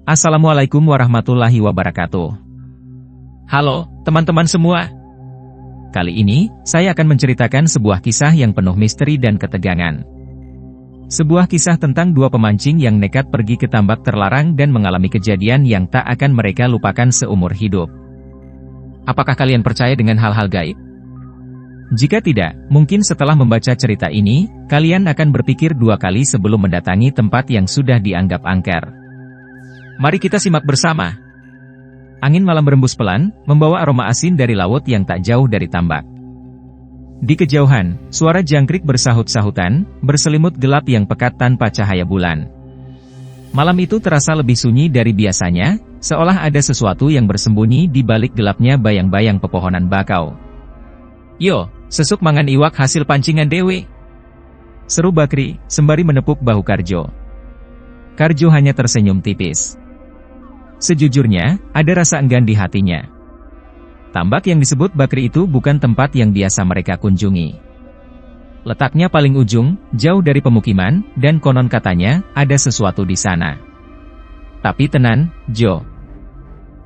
Assalamualaikum warahmatullahi wabarakatuh. Halo, teman-teman semua. Kali ini, saya akan menceritakan sebuah kisah yang penuh misteri dan ketegangan. Sebuah kisah tentang dua pemancing yang nekat pergi ke tambak terlarang dan mengalami kejadian yang tak akan mereka lupakan seumur hidup. Apakah kalian percaya dengan hal-hal gaib? Jika tidak, mungkin setelah membaca cerita ini, kalian akan berpikir dua kali sebelum mendatangi tempat yang sudah dianggap angker. Mari kita simak bersama. Angin malam berembus pelan, membawa aroma asin dari laut yang tak jauh dari tambak. Di kejauhan, suara jangkrik bersahut-sahutan, berselimut gelap yang pekat tanpa cahaya bulan. Malam itu terasa lebih sunyi dari biasanya, seolah ada sesuatu yang bersembunyi di balik gelapnya bayang-bayang pepohonan bakau. Yo, sesuk mangan iwak hasil pancingan dewe. Seru Bakri, sembari menepuk bahu Karjo. Karjo hanya tersenyum tipis. Sejujurnya, ada rasa enggan di hatinya. Tambak yang disebut Bakri itu bukan tempat yang biasa mereka kunjungi. Letaknya paling ujung, jauh dari pemukiman, dan konon katanya, ada sesuatu di sana. Tapi tenan, Jo.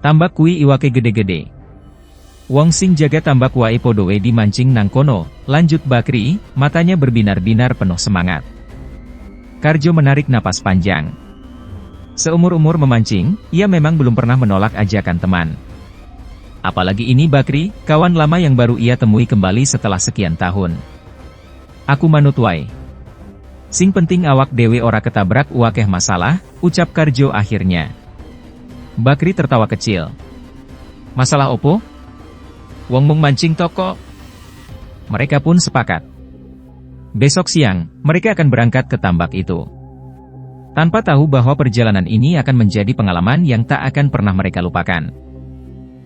Tambak kui iwake gede-gede. Wong sing jaga tambak wae podowe dimancing nang kono, lanjut Bakri, matanya berbinar-binar penuh semangat. Karjo menarik napas panjang. Seumur-umur memancing, ia memang belum pernah menolak ajakan teman. Apalagi ini Bakri, kawan lama yang baru ia temui kembali setelah sekian tahun. Aku manut wae. Sing penting awak dewe ora ketabrak uakeh masalah, ucap Karjo akhirnya. Bakri tertawa kecil. Masalah opo? Wong mung mancing toko. Mereka pun sepakat. Besok siang, mereka akan berangkat ke tambak itu. Tanpa tahu bahwa perjalanan ini akan menjadi pengalaman yang tak akan pernah mereka lupakan.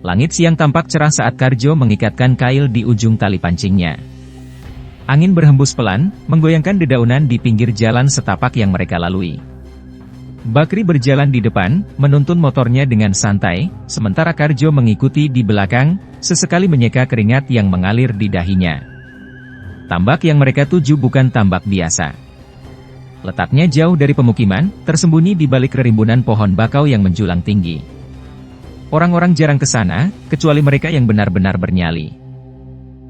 Langit siang tampak cerah saat Karjo mengikatkan kail di ujung tali pancingnya. Angin berhembus pelan, menggoyangkan dedaunan di pinggir jalan setapak yang mereka lalui. Bakri berjalan di depan, menuntun motornya dengan santai, sementara Karjo mengikuti di belakang, sesekali menyeka keringat yang mengalir di dahinya. Tambak yang mereka tuju bukan tambak biasa. Letaknya jauh dari pemukiman, tersembunyi di balik rimbunan pohon bakau yang menjulang tinggi. Orang-orang jarang ke sana, kecuali mereka yang benar-benar bernyali.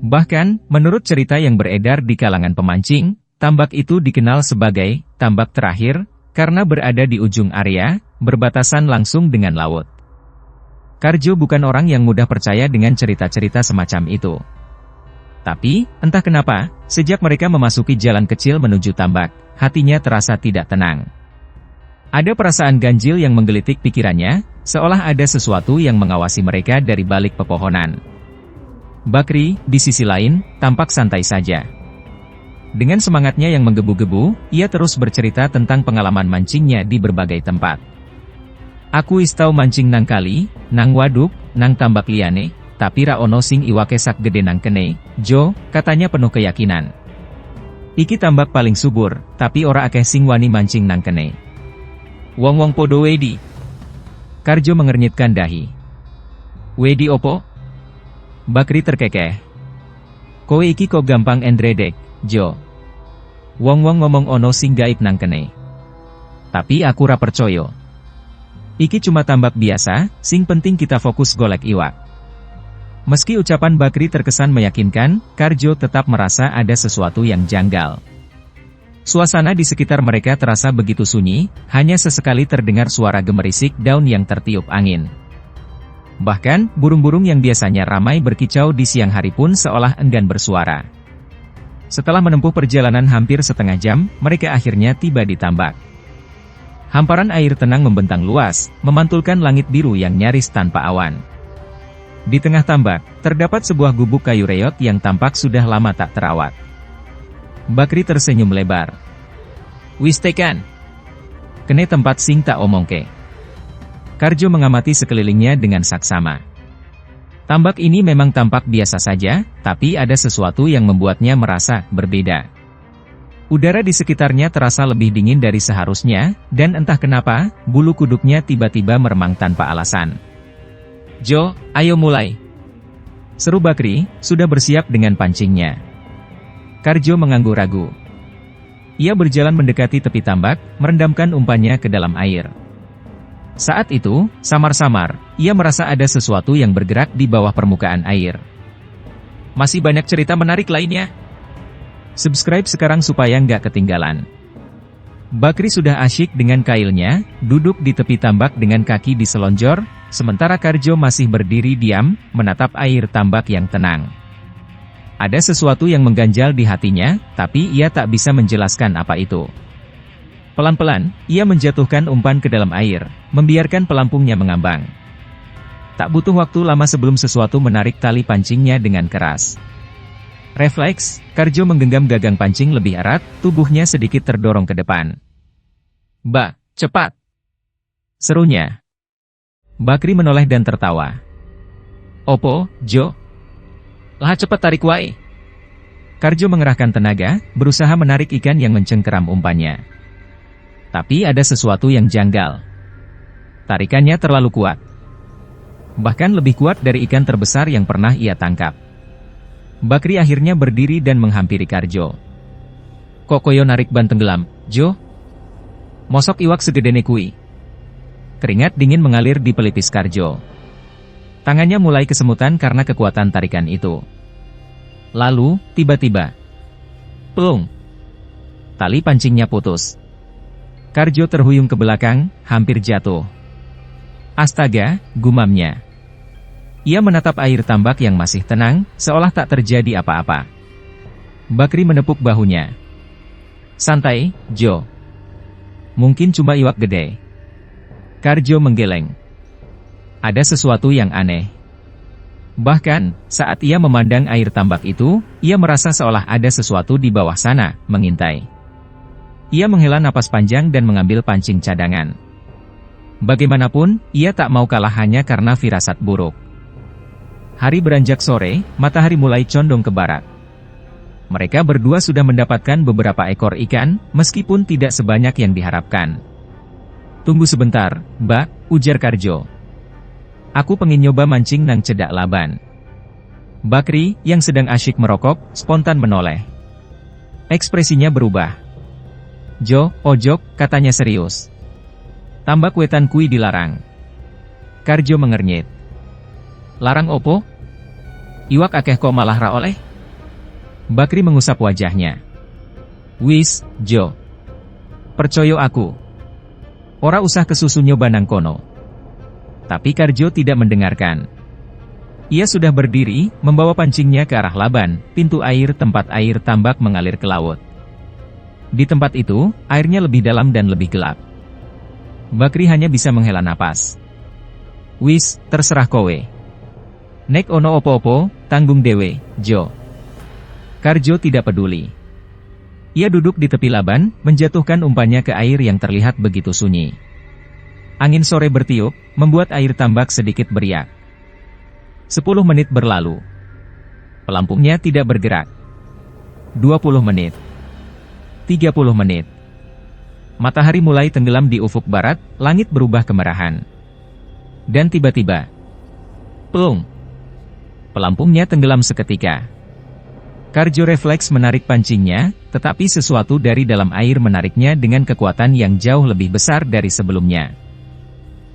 Bahkan, menurut cerita yang beredar di kalangan pemancing, tambak itu dikenal sebagai tambak terakhir, karena berada di ujung area, berbatasan langsung dengan laut. Karjo bukan orang yang mudah percaya dengan cerita-cerita semacam itu. Tapi, entah kenapa, sejak mereka memasuki jalan kecil menuju tambak, hatinya terasa tidak tenang. Ada perasaan ganjil yang menggelitik pikirannya, seolah ada sesuatu yang mengawasi mereka dari balik pepohonan. Bakri, di sisi lain, tampak santai saja. Dengan semangatnya yang menggebu-gebu, ia terus bercerita tentang pengalaman mancingnya di berbagai tempat. Aku wis tau mancing nang kali, nang waduk, nang tambak liane, tapi ra ono sing iwake sak gede nang kene, Jo, katanya penuh keyakinan. Iki tambak paling subur, tapi ora akeh sing wani mancing nang kene. Wong-wong podo wedi. Karjo mengernyitkan dahi. Wedi opo? Bakri terkekeh. Kowe iki kok gampang endredek, Jo. Wong-wong ngomong ono sing gaib nang kene. Tapi aku ra percoyo. Iki cuma tambak biasa, sing penting kita fokus golek iwak. Meski ucapan Bakri terkesan meyakinkan, Karjo tetap merasa ada sesuatu yang janggal. Suasana di sekitar mereka terasa begitu sunyi, hanya sesekali terdengar suara gemerisik daun yang tertiup angin. Bahkan, burung-burung yang biasanya ramai berkicau di siang hari pun seolah enggan bersuara. Setelah menempuh perjalanan hampir setengah jam, mereka akhirnya tiba di tambak. Hamparan air tenang membentang luas, memantulkan langit biru yang nyaris tanpa awan. Di tengah tambak, terdapat sebuah gubuk kayu reot yang tampak sudah lama tak terawat. Bakri tersenyum lebar. Wis tekan. Kene tempat sing tak omongke. Karjo mengamati sekelilingnya dengan saksama. Tambak ini memang tampak biasa saja, tapi ada sesuatu yang membuatnya merasa berbeda. Udara di sekitarnya terasa lebih dingin dari seharusnya, dan entah kenapa, bulu kuduknya tiba-tiba meremang tanpa alasan. Jo, ayo mulai. Seru Bakri, sudah bersiap dengan pancingnya. Karjo mengangguk ragu. Ia berjalan mendekati tepi tambak, merendamkan umpannya ke dalam air. Saat itu, samar-samar, ia merasa ada sesuatu yang bergerak di bawah permukaan air. Masih banyak cerita menarik lainnya. Subscribe sekarang supaya nggak ketinggalan. Bakri sudah asyik dengan kailnya, duduk di tepi tambak dengan kaki diselonjor, sementara Karjo masih berdiri diam, menatap air tambak yang tenang. Ada sesuatu yang mengganjal di hatinya, tapi ia tak bisa menjelaskan apa itu. Pelan-pelan, ia menjatuhkan umpan ke dalam air, membiarkan pelampungnya mengambang. Tak butuh waktu lama sebelum sesuatu menarik tali pancingnya dengan keras. Refleks, Karjo menggenggam gagang pancing lebih erat, tubuhnya sedikit terdorong ke depan. "Ba, cepat!" serunya. Bakri menoleh dan tertawa. "Opo, Jo? Lah cepat tarik wae." Karjo mengerahkan tenaga, berusaha menarik ikan yang mencengkeram umpannya. Tapi ada sesuatu yang janggal. Tarikannya terlalu kuat. Bahkan lebih kuat dari ikan terbesar yang pernah ia tangkap. Bakri akhirnya berdiri dan menghampiri Karjo. "Kok koyo narik ban tenggelam, Jo? Mosok iwak segede nekui." Keringat dingin mengalir di pelipis Karjo. Tangannya mulai kesemutan karena kekuatan tarikan itu. Lalu, tiba-tiba, plung! Tali pancingnya putus. Karjo terhuyung ke belakang, hampir jatuh. "Astaga," gumamnya. Ia menatap air tambak yang masih tenang, seolah tak terjadi apa-apa. Bakri menepuk bahunya. "Santai, Jo. Mungkin cuma iwak gede." Karjo menggeleng. Ada sesuatu yang aneh. Bahkan, saat ia memandang air tambak itu, ia merasa seolah ada sesuatu di bawah sana, mengintai. Ia menghela napas panjang dan mengambil pancing cadangan. Bagaimanapun, ia tak mau kalah hanya karena firasat buruk. Hari beranjak sore, matahari mulai condong ke barat. Mereka berdua sudah mendapatkan beberapa ekor ikan, meskipun tidak sebanyak yang diharapkan. "Tunggu sebentar, Mbak," ujar Karjo. "Aku pengen nyoba mancing nang cedak laban." Bakri, yang sedang asyik merokok, spontan menoleh. Ekspresinya berubah. "Jo, ojok," katanya serius. "Tambak wetan kui dilarang." Karjo mengernyit. "Larang opo? Iwak akeh kok malah ra oleh?" Bakri mengusap wajahnya. "Wis, Jo. Percoyo aku. Ora usah kesusu nyoba nang kono." Tapi Karjo tidak mendengarkan. Ia sudah berdiri, membawa pancingnya ke arah laban, pintu air tempat air tambak mengalir ke laut. Di tempat itu, airnya lebih dalam dan lebih gelap. Bakri hanya bisa menghela napas. "Wis, terserah kowe. Nek ono opo-opo, tanggung dewe, Jo." Karjo tidak peduli. Ia duduk di tepi laban, menjatuhkan umpannya ke air yang terlihat begitu sunyi. Angin sore bertiup, membuat air tambak sedikit beriak. 10 menit berlalu. Pelampungnya tidak bergerak. 20 menit. 30 menit. Matahari mulai tenggelam di ufuk barat, langit berubah kemerahan. Dan tiba-tiba, plung! Pelampungnya tenggelam seketika. Karjo refleks menarik pancingnya, tetapi sesuatu dari dalam air menariknya dengan kekuatan yang jauh lebih besar dari sebelumnya.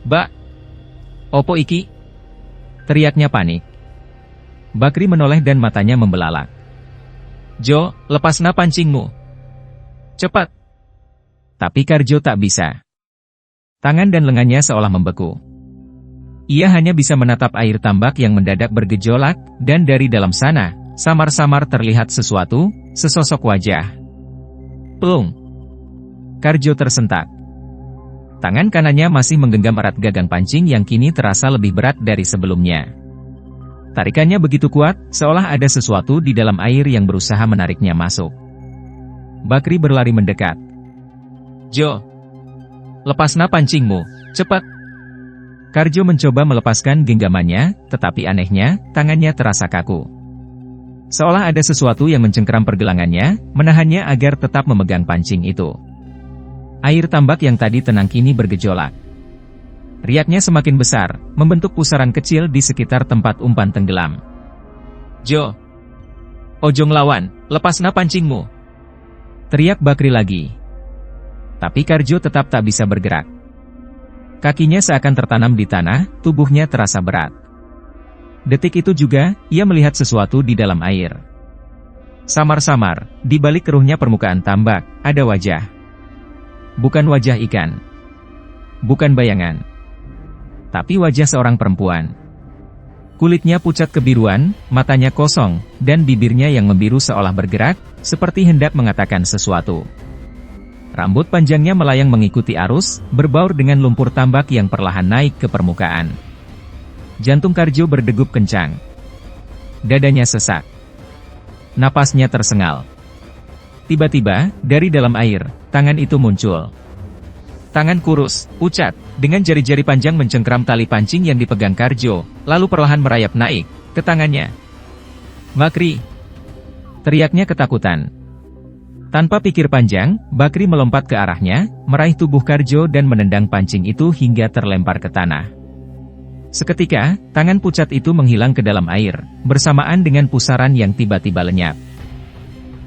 "Ba! Opo iki?" teriaknya panik. Bakri menoleh dan matanya membelalak. "Jo, lepasna pancingmu. Cepat!" Tapi Karjo tak bisa. Tangan dan lengannya seolah membeku. Ia hanya bisa menatap air tambak yang mendadak bergejolak, dan dari dalam sana, samar-samar terlihat sesuatu, sesosok wajah. Plung! Karjo tersentak. Tangan kanannya masih menggenggam erat gagang pancing yang kini terasa lebih berat dari sebelumnya. Tarikannya begitu kuat, seolah ada sesuatu di dalam air yang berusaha menariknya masuk. Bakri berlari mendekat. "Jo, lepasna pancingmu, cepat!" Karjo mencoba melepaskan genggamannya, tetapi anehnya, tangannya terasa kaku. Seolah ada sesuatu yang mencengkeram pergelangannya, menahannya agar tetap memegang pancing itu. Air tambak yang tadi tenang kini bergejolak. Riaknya semakin besar, membentuk pusaran kecil di sekitar tempat umpan tenggelam. "Jo, ojo nglawan, lepasna pancingmu!" teriak Bakri lagi. Tapi Karjo tetap tak bisa bergerak. Kakinya seakan tertanam di tanah, tubuhnya terasa berat. Detik itu juga, ia melihat sesuatu di dalam air. Samar-samar, di balik keruhnya permukaan tambak, ada wajah. Bukan wajah ikan. Bukan bayangan. Tapi wajah seorang perempuan. Kulitnya pucat kebiruan, matanya kosong, dan bibirnya yang membiru seolah bergerak, seperti hendak mengatakan sesuatu. Rambut panjangnya melayang mengikuti arus, berbaur dengan lumpur tambak yang perlahan naik ke permukaan. Jantung Karjo berdegup kencang. Dadanya sesak. Napasnya tersengal. Tiba-tiba, dari dalam air, tangan itu muncul. Tangan kurus, pucat, dengan jari-jari panjang mencengkram tali pancing yang dipegang Karjo, lalu perlahan merayap naik ke tangannya. "Bakri!" teriaknya ketakutan. Tanpa pikir panjang, Bakri melompat ke arahnya, meraih tubuh Karjo dan menendang pancing itu hingga terlempar ke tanah. Seketika, tangan pucat itu menghilang ke dalam air, bersamaan dengan pusaran yang tiba-tiba lenyap.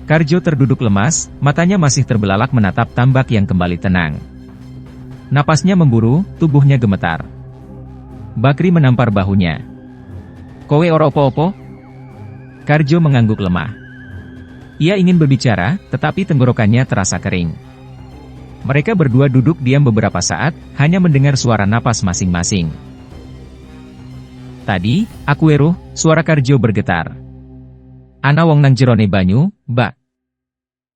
Karjo terduduk lemas, matanya masih terbelalak menatap tambak yang kembali tenang. Napasnya memburu, tubuhnya gemetar. Bakri menampar bahunya. "Kowe ora opo-opo?" Karjo mengangguk lemah. Ia ingin berbicara, tetapi tenggorokannya terasa kering. Mereka berdua duduk diam beberapa saat, hanya mendengar suara napas masing-masing. "Tadi, aku weruh," suara Karjo bergetar. "Ana wong nang jerone banyu, Mbak."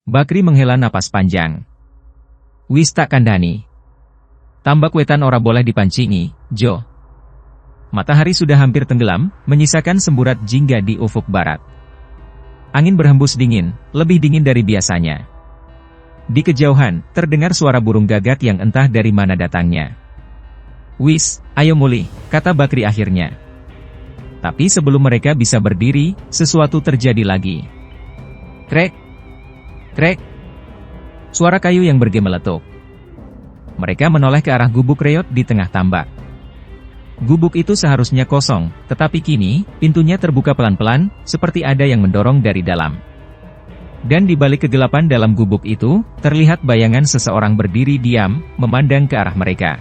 Bakri menghela napas panjang. "Wis tak kandhani. Tambak wetan ora boleh dipancingi, Jo." Matahari sudah hampir tenggelam, menyisakan semburat jingga di ufuk barat. Angin berhembus dingin, lebih dingin dari biasanya. Di kejauhan, terdengar suara burung gagak yang entah dari mana datangnya. "Wis, ayo muli," kata Bakri akhirnya. Tapi sebelum mereka bisa berdiri, sesuatu terjadi lagi. Krek! Krek! Suara kayu yang bergema meletup. Mereka menoleh ke arah gubuk reot di tengah tambak. Gubuk itu seharusnya kosong, tetapi kini, pintunya terbuka pelan-pelan, seperti ada yang mendorong dari dalam. Dan di balik kegelapan dalam gubuk itu, terlihat bayangan seseorang berdiri diam, memandang ke arah mereka.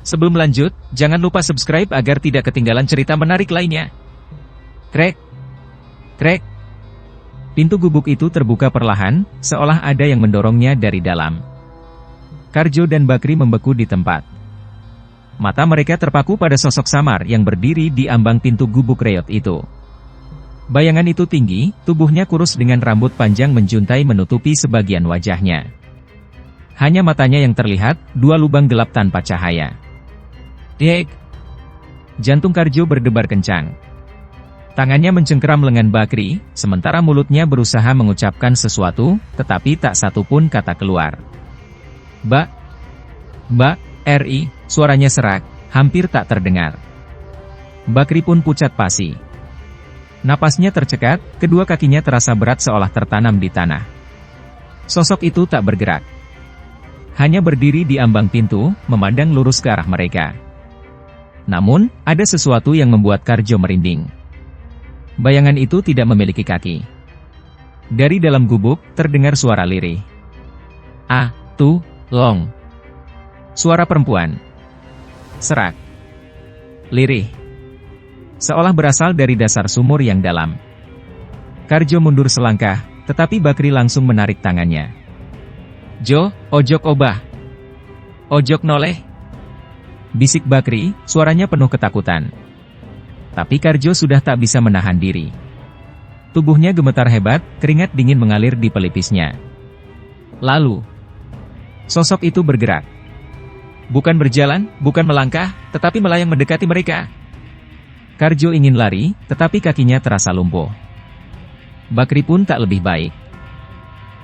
Sebelum lanjut, jangan lupa subscribe agar tidak ketinggalan cerita menarik lainnya. Krek! Krek! Pintu gubuk itu terbuka perlahan, seolah ada yang mendorongnya dari dalam. Karjo dan Bakri membeku di tempat. Mata mereka terpaku pada sosok samar yang berdiri di ambang pintu gubuk reot itu. Bayangan itu tinggi, tubuhnya kurus dengan rambut panjang menjuntai menutupi sebagian wajahnya. Hanya matanya yang terlihat, dua lubang gelap tanpa cahaya. "Dek!" Jantung Karjo berdebar kencang. Tangannya mencengkeram lengan Bakri, sementara mulutnya berusaha mengucapkan sesuatu, tetapi tak satu pun kata keluar. "Mbak! Mbak! RI!" Suaranya serak, hampir tak terdengar. Bakri pun pucat pasi. Napasnya tercekat, kedua kakinya terasa berat seolah tertanam di tanah. Sosok itu tak bergerak. Hanya berdiri di ambang pintu, memandang lurus ke arah mereka. Namun, ada sesuatu yang membuat Karjo merinding. Bayangan itu tidak memiliki kaki. Dari dalam gubuk, terdengar suara lirih. "Ah, tuh, long." Suara perempuan. Serak. Lirih. Seolah berasal dari dasar sumur yang dalam. Karjo mundur selangkah, tetapi Bakri langsung menarik tangannya. "Jo, ojok obah. Ojok noleh." Bisik Bakri, suaranya penuh ketakutan. Tapi Karjo sudah tak bisa menahan diri. Tubuhnya gemetar hebat, keringat dingin mengalir di pelipisnya. Lalu, sosok itu bergerak. Bukan berjalan, bukan melangkah, tetapi melayang mendekati mereka. Karjo ingin lari, tetapi kakinya terasa lumpuh. Bakri pun tak lebih baik.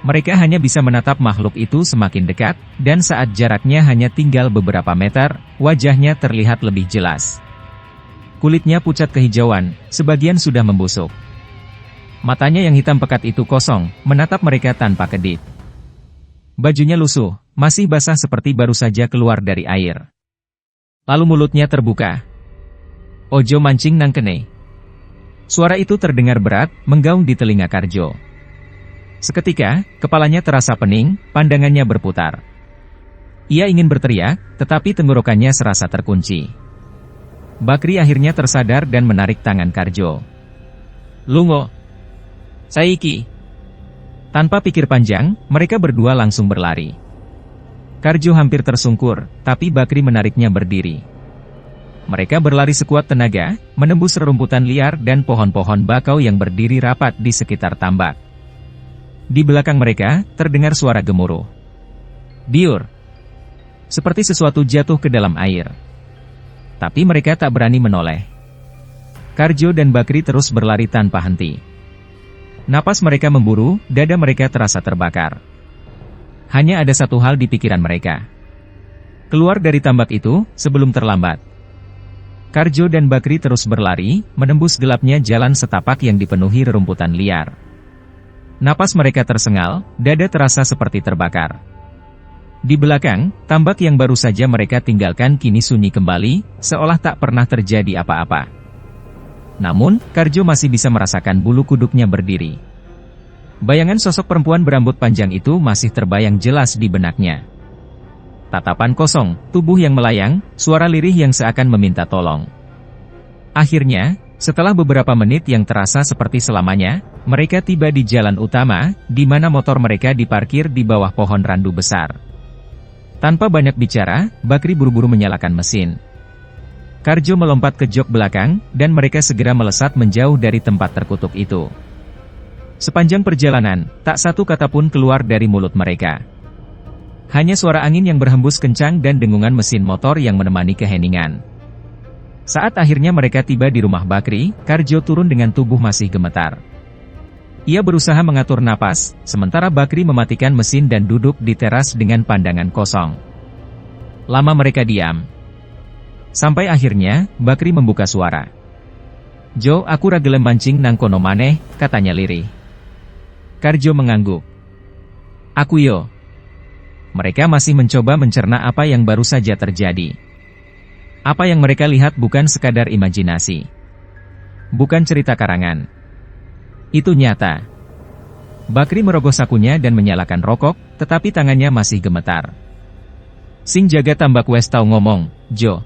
Mereka hanya bisa menatap makhluk itu semakin dekat, dan saat jaraknya hanya tinggal beberapa meter, wajahnya terlihat lebih jelas. Kulitnya pucat kehijauan, sebagian sudah membusuk. Matanya yang hitam pekat itu kosong, menatap mereka tanpa kedip. Bajunya lusuh, masih basah seperti baru saja keluar dari air. Lalu mulutnya terbuka. "Ojo mancing nang kene." Suara itu terdengar berat, menggaung di telinga Karjo. Seketika, kepalanya terasa pening, pandangannya berputar. Ia ingin berteriak, tetapi tenggorokannya serasa terkunci. Bakri akhirnya tersadar dan menarik tangan Karjo. "Lungo! Saiki!" Tanpa pikir panjang, mereka berdua langsung berlari. Karjo hampir tersungkur, tapi Bakri menariknya berdiri. Mereka berlari sekuat tenaga, menembus rerumputan liar dan pohon-pohon bakau yang berdiri rapat di sekitar tambak. Di belakang mereka, terdengar suara gemuruh. Biur! Seperti sesuatu jatuh ke dalam air. Tapi mereka tak berani menoleh. Karjo dan Bakri terus berlari tanpa henti. Napas mereka memburu, dada mereka terasa terbakar. Hanya ada satu hal di pikiran mereka. Keluar dari tambak itu, sebelum terlambat. Karjo dan Bakri terus berlari, menembus gelapnya jalan setapak yang dipenuhi rerumputan liar. Napas mereka tersengal, dada terasa seperti terbakar. Di belakang, tambak yang baru saja mereka tinggalkan kini sunyi kembali, seolah tak pernah terjadi apa-apa. Namun, Karjo masih bisa merasakan bulu kuduknya berdiri. Bayangan sosok perempuan berambut panjang itu masih terbayang jelas di benaknya. Tatapan kosong, tubuh yang melayang, suara lirih yang seakan meminta tolong. Akhirnya, setelah beberapa menit yang terasa seperti selamanya, mereka tiba di jalan utama, di mana motor mereka diparkir di bawah pohon randu besar. Tanpa banyak bicara, Bakri buru-buru menyalakan mesin. Karjo melompat ke jok belakang, dan mereka segera melesat menjauh dari tempat terkutuk itu. Sepanjang perjalanan, tak satu kata pun keluar dari mulut mereka. Hanya suara angin yang berhembus kencang dan dengungan mesin motor yang menemani keheningan. Saat akhirnya mereka tiba di rumah Bakri, Karjo turun dengan tubuh masih gemetar. Ia berusaha mengatur napas, sementara Bakri mematikan mesin dan duduk di teras dengan pandangan kosong. Lama mereka diam. Sampai akhirnya, Bakri membuka suara. "Jo, aku ragelem mancing nang kono maneh," katanya lirih. Karjo mengangguk. "Aku yo." Mereka masih mencoba mencerna apa yang baru saja terjadi. Apa yang mereka lihat bukan sekadar imajinasi. Bukan cerita karangan. Itu nyata. Bakri merogoh sakunya dan menyalakan rokok, tetapi tangannya masih gemetar. "Sing jaga tambak wes tau ngomong, Jo.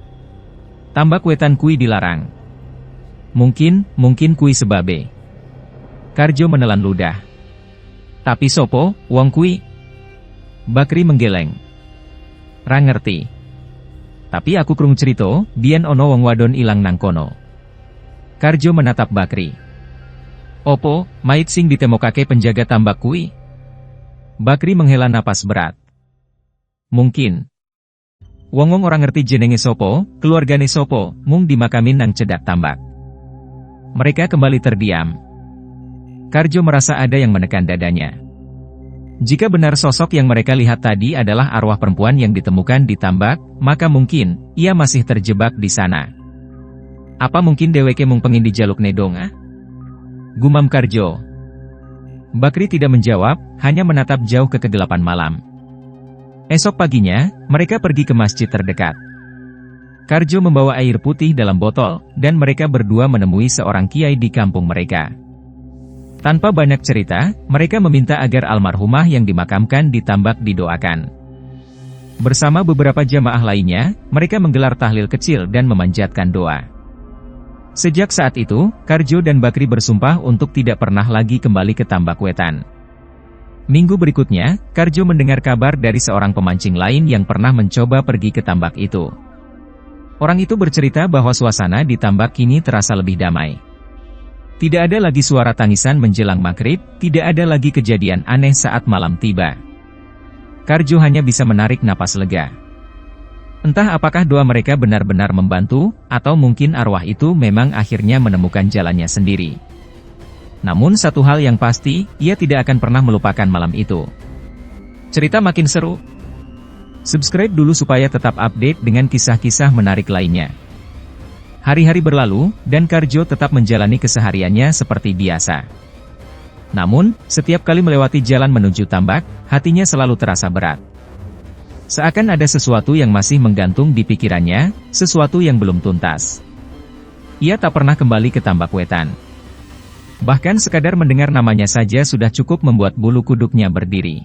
Tambak wetan kui dilarang. Mungkin kui sebabe." Karjo menelan ludah. "Tapi sopo, wong kui?" Bakri menggeleng. "Ra ngerti. Tapi aku krung cerita, biyen ono wong wadon ilang nang kono." Karjo menatap Bakri. "Opo, mait sing ditemokake penjaga tambak kui?" Bakri menghela napas berat. "Mungkin. Wong-wong orang ngerti jenenge sopo, keluargane sopo, mung dimakamin nang cedak tambak." Mereka kembali terdiam. Karjo merasa ada yang menekan dadanya. Jika benar sosok yang mereka lihat tadi adalah arwah perempuan yang ditemukan di tambak, maka mungkin ia masih terjebak di sana. Apa mungkin dheweke mung pengin dijaluk nedonga? Gumam Karjo. Bakri tidak menjawab, hanya menatap jauh ke kegelapan malam. Esok paginya, mereka pergi ke masjid terdekat. Karjo membawa air putih dalam botol, dan mereka berdua menemui seorang kiai di kampung mereka. Tanpa banyak cerita, mereka meminta agar almarhumah yang dimakamkan di tambak didoakan. Bersama beberapa jamaah lainnya, mereka menggelar tahlil kecil dan memanjatkan doa. Sejak saat itu, Karjo dan Bakri bersumpah untuk tidak pernah lagi kembali ke tambak wetan. Minggu berikutnya, Karjo mendengar kabar dari seorang pemancing lain yang pernah mencoba pergi ke tambak itu. Orang itu bercerita bahwa suasana di tambak kini terasa lebih damai. Tidak ada lagi suara tangisan menjelang maghrib, tidak ada lagi kejadian aneh saat malam tiba. Karjo hanya bisa menarik napas lega. Entah apakah doa mereka benar-benar membantu, atau mungkin arwah itu memang akhirnya menemukan jalannya sendiri. Namun satu hal yang pasti, ia tidak akan pernah melupakan malam itu. Cerita makin seru. Subscribe dulu supaya tetap update dengan kisah-kisah menarik lainnya. Hari-hari berlalu, dan Karjo tetap menjalani kesehariannya seperti biasa. Namun, setiap kali melewati jalan menuju tambak, hatinya selalu terasa berat. Seakan ada sesuatu yang masih menggantung di pikirannya, sesuatu yang belum tuntas. Ia tak pernah kembali ke tambak wetan. Bahkan sekadar mendengar namanya saja sudah cukup membuat bulu kuduknya berdiri.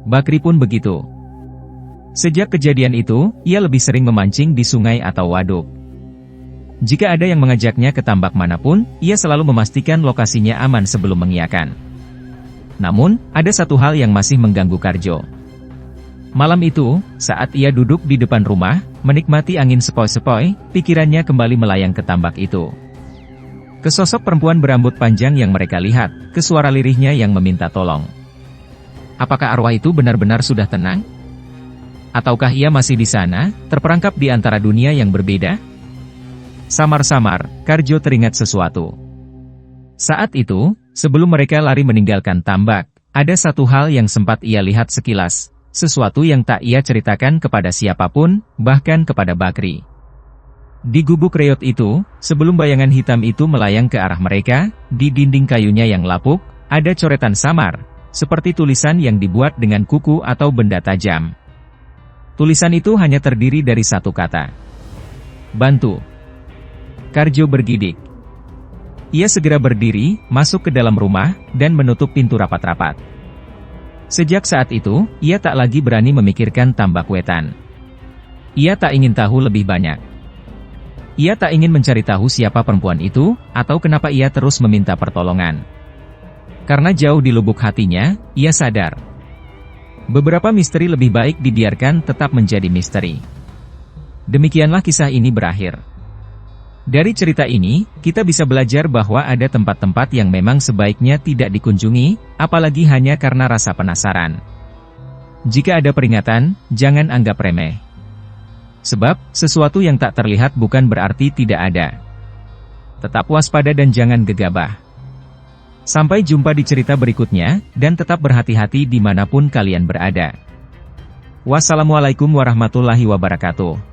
Bakri pun begitu. Sejak kejadian itu, ia lebih sering memancing di sungai atau waduk. Jika ada yang mengajaknya ke tambak manapun, ia selalu memastikan lokasinya aman sebelum mengiyakan. Namun, ada satu hal yang masih mengganggu Karjo. Malam itu, saat ia duduk di depan rumah, menikmati angin sepoi-sepoi, pikirannya kembali melayang ke tambak itu. Ke sosok perempuan berambut panjang yang mereka lihat, ke suara lirihnya yang meminta tolong. Apakah arwah itu benar-benar sudah tenang? Ataukah ia masih di sana, terperangkap di antara dunia yang berbeda? Samar-samar, Karjo teringat sesuatu. Saat itu, sebelum mereka lari meninggalkan tambak, ada satu hal yang sempat ia lihat sekilas, sesuatu yang tak ia ceritakan kepada siapapun, bahkan kepada Bakri. Di gubuk reot itu, sebelum bayangan hitam itu melayang ke arah mereka, di dinding kayunya yang lapuk, ada coretan samar, seperti tulisan yang dibuat dengan kuku atau benda tajam. Tulisan itu hanya terdiri dari satu kata. Bantu. Karjo bergidik. Ia segera berdiri, masuk ke dalam rumah, dan menutup pintu rapat-rapat. Sejak saat itu, ia tak lagi berani memikirkan tambak wetan. Ia tak ingin tahu lebih banyak. Ia tak ingin mencari tahu siapa perempuan itu, atau kenapa ia terus meminta pertolongan. Karena jauh di lubuk hatinya, ia sadar. Beberapa misteri lebih baik dibiarkan tetap menjadi misteri. Demikianlah kisah ini berakhir. Dari cerita ini, kita bisa belajar bahwa ada tempat-tempat yang memang sebaiknya tidak dikunjungi, apalagi hanya karena rasa penasaran. Jika ada peringatan, jangan anggap remeh. Sebab, sesuatu yang tak terlihat bukan berarti tidak ada. Tetap waspada dan jangan gegabah. Sampai jumpa di cerita berikutnya, dan tetap berhati-hati dimanapun kalian berada. Wassalamualaikum warahmatullahi wabarakatuh.